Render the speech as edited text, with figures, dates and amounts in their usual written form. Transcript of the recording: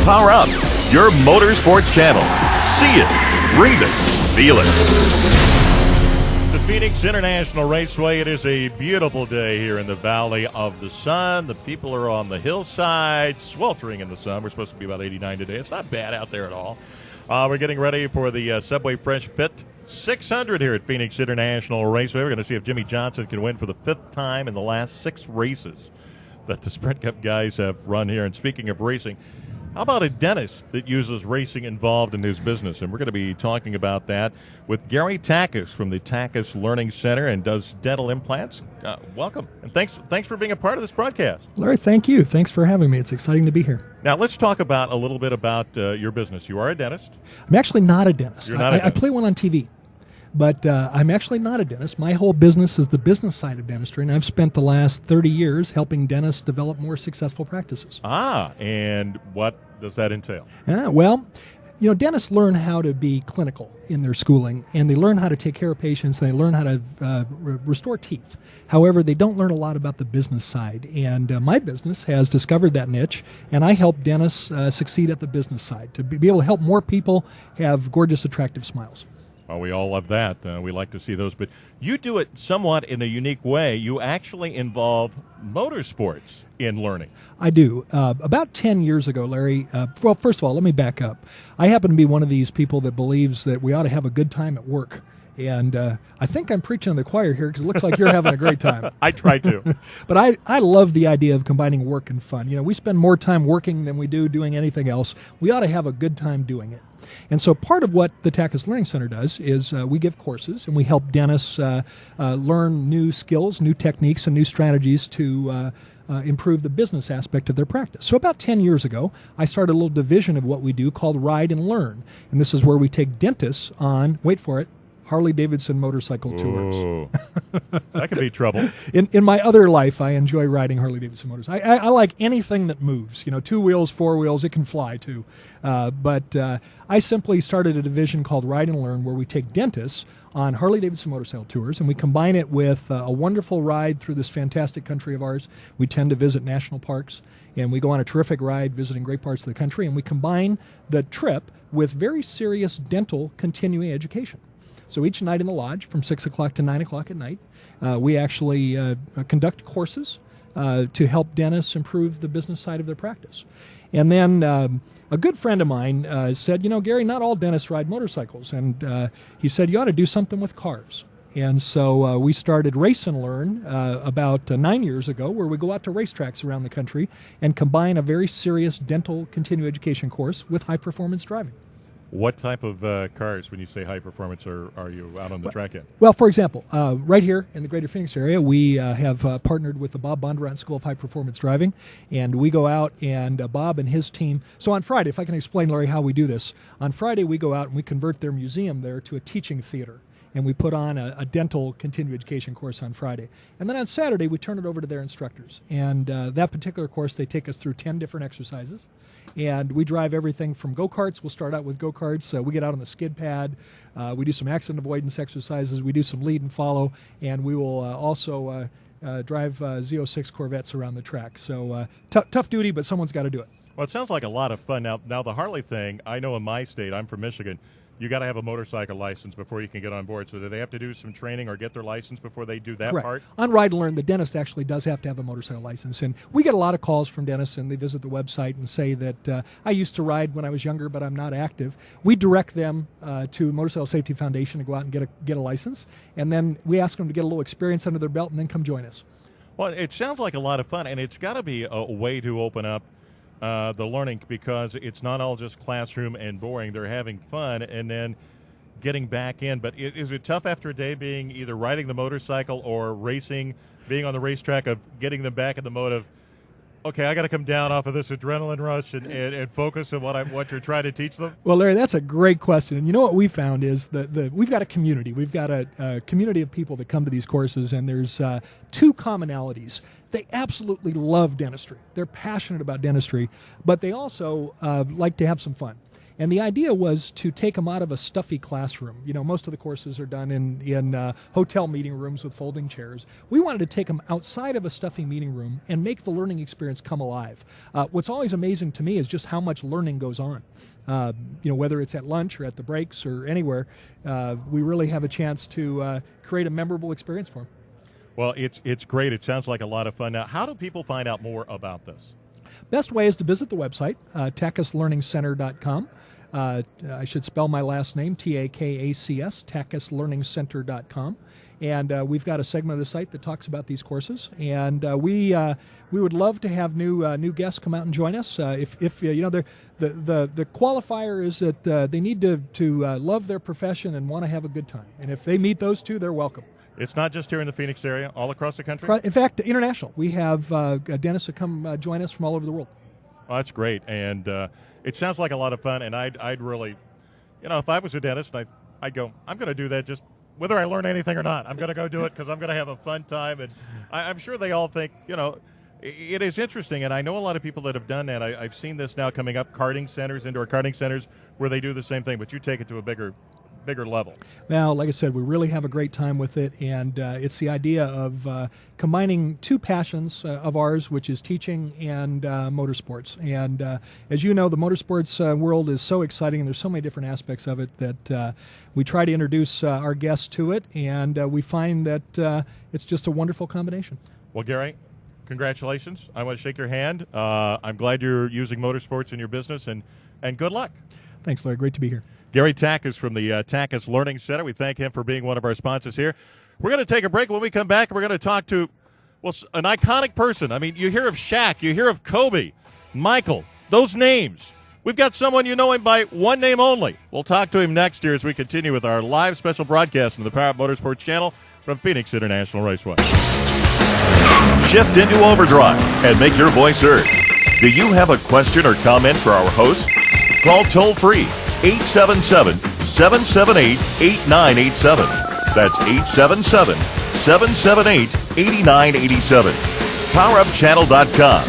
Power Up, your motorsports channel. See it, read it, feel it. The Phoenix International Raceway. It is a beautiful day here in the Valley of the Sun. The people are on the hillside, sweltering in the sun. We're supposed to be about 89 today. It's not bad out there at all. We're getting ready for the Subway Fresh Fit 600 here at Phoenix International Raceway. We're going to see if Jimmy Johnson can win for the 5th time in the last 6 races that the Sprint Cup guys have run here. And speaking of racing, how about a dentist that uses racing involved in his business? And we're going to be talking about that with Gary Takacs from the Takacs Learning Center and does dental implants. Welcome. And thanks for being a part of this broadcast. Larry, thank you. Thanks for having me. It's exciting to be here. Now, let's talk about a little bit about your business. You are a dentist. I'm actually not a dentist. You're not a dentist. I play one on TV. But I'm actually not a dentist. My whole business is the business side of dentistry, and I've spent the last 30 years helping dentists develop more successful practices. And what does that entail? Well, you know, dentists learn how to be clinical in their schooling, and they learn how to take care of patients, and they learn how to restore teeth. However, they don't learn a lot about the business side, and my business has discovered that niche, and I help dentists succeed at the business side, to be able to help more people have gorgeous, attractive smiles. Well, we all love that. We like to see those. But you do it somewhat in a unique way. You actually involve motorsports in learning. I do. About 10 years ago, Larry, well, first of all, let me back up. I happen to be one of these people that believes that we ought to have a good time at work. And I think I'm preaching to the choir here because it looks like you're having a great time. I try to. But I love the idea of combining work and fun. You know, we spend more time working than we do doing anything else. We ought to have a good time doing it. And so part of what the Takacs Learning Center does is we give courses and we help dentists learn new skills, new techniques, and new strategies to improve the business aspect of their practice. So about 10 years ago, I started a little division of what we do called Ride and Learn. And this is where we take dentists on, wait for it, Harley-Davidson motorcycle tours. That could be trouble. In my other life, I enjoy riding Harley-Davidson motors. I like anything that moves. You know, 2 wheels, 4 wheels, it can fly too. But I simply started a division called Ride and Learn where we take dentists on Harley-Davidson motorcycle tours, and we combine it with a wonderful ride through this fantastic country of ours. We tend to visit national parks, and we go on a terrific ride visiting great parts of the country, and we combine the trip with very serious dental continuing education. So each night in the lodge from 6 o'clock to 9 o'clock at night, we actually conduct courses to help dentists improve the business side of their practice. And then a good friend of mine said, you know, Gary, not all dentists ride motorcycles. And he said, you ought to do something with cars. And so we started Race and Learn about 9 years ago, where we go out to racetracks around the country and combine a very serious dental continuing education course with high-performance driving. What type of cars, when you say high performance, are you out on the track in? Well, for example, right here in the greater Phoenix area, we have partnered with the Bob Bondurant School of High Performance Driving, and we go out and Bob and his team. So on Friday, if I can explain, Larry, how we do this. On Friday, we go out and we convert their museum there to a teaching theater. And we put on a dental continuing education course on Friday. And then on Saturday, we turn it over to their instructors. And that particular course, they take us through 10 different exercises. And we drive everything from go-karts. We'll start out with go-karts. We get out on the skid pad. We do some accident avoidance exercises. We do some lead and follow. And we will also drive Z06 Corvettes around the track. So tough duty, but someone's got to do it. Well, it sounds like a lot of fun. Now the Harley thing, I know in my state, I'm from Michigan, you got to have a motorcycle license before you can get on board. So do they have to do some training or get their license before they do that part? On Ride and Learn, the dentist actually does have to have a motorcycle license. And we get a lot of calls from dentists, and they visit the website and say that I used to ride when I was younger, but I'm not active. We direct them to Motorcycle Safety Foundation to go out and get a license. And then we ask them to get a little experience under their belt and then come join us. Well, it sounds like a lot of fun, and it's got to be a way to open up the learning, because it's not all just classroom and boring. They're having fun and then getting back in. But is it tough after a day being either riding the motorcycle or racing, being on the racetrack, of getting them back in the mode of, okay, I got to come down off of this adrenaline rush and focus on what you're trying to teach them? Well, Larry, that's a great question. And you know what we found is that we've got a community. We've got a community of people that come to these courses, and there's 2 commonalities. They absolutely love dentistry. They're passionate about dentistry, but they also like to have some fun. And the idea was to take them out of a stuffy classroom. Most of the courses are done in hotel meeting rooms with folding chairs. We wanted to take them outside of a stuffy meeting room and make the learning experience come alive. What's always amazing to me is just how much learning goes on. Whether it's at lunch or at the breaks or anywhere, we really have a chance to create a memorable experience for them. Well, it's great. It sounds like a lot of fun. Now, how do people find out more about this? Best way is to visit the website, tacslearningcenter.com. I should spell my last name, Takacs, tacslearningcenter.com. And we've got a segment of the site that talks about these courses. And we would love to have new guests come out and join us. If the qualifier is that they need to love their profession and want to have a good time. And if they meet those two, they're welcome. It's not just here in the Phoenix area, all across the country? In fact, international. We have dentists that come join us from all over the world. Well, that's great. And it sounds like a lot of fun. And I'd really, if I was a dentist, I'd go, I'm going to do that just whether I learn anything or not. I'm going to go do it because I'm going to have a fun time. And I'm sure they all think, it is interesting. And I know a lot of people that have done that. I've seen this now coming up, karting centers, indoor karting centers, where they do the same thing, but you take it to a bigger level. Well, like I said, we really have a great time with it, and it's the idea of combining two passions of ours, which is teaching and motorsports. And as you know, the motorsports world is so exciting, and there's so many different aspects of it that we try to introduce our guests to it, and we find that it's just a wonderful combination. Well, Gary, congratulations. I want to shake your hand. I'm glad you're using motorsports in your business, and good luck. Thanks, Larry. Great to be here. Gary Takacs from the Takacs Learning Center. We thank him for being one of our sponsors here. We're going to take a break. When we come back, we're going to talk to, an iconic person. I mean, you hear of Shaq, you hear of Kobe, Michael, those names. We've got someone you know him by one name only. We'll talk to him next year as we continue with our live special broadcast on the Power Up Motorsports channel from Phoenix International Raceway. Shift into overdrive and make your voice heard. Do you have a question or comment for our host? Call toll-free 877-778-8987. That's 877-778-8987. PowerUpChannel.com.